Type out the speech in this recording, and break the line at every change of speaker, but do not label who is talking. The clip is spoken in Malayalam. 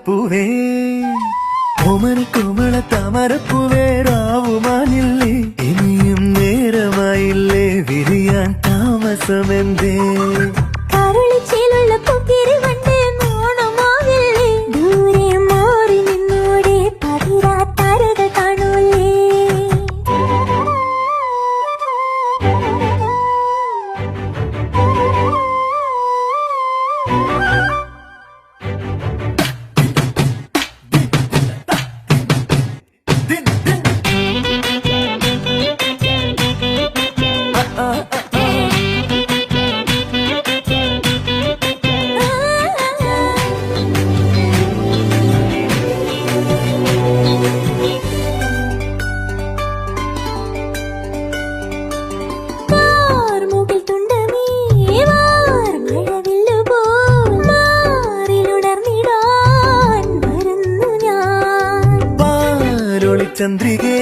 താമരപ്പൂവേ ഓമനി കോമള താമരപ്പൂവേ രാവുമാനില്ലേ ഇനിയും നേരമായില്ലേ വിരിയാൻ താമസമെന്തേ
കരളിച്ചേലുള്ള പൊക്കിരി വണ്ടേ നാണമാവില്ലേ ദൂരെ മാറി നിന്നോടെ പതിരാത്താരകൾ കാണൂലേ
ചന്ദ്രികേ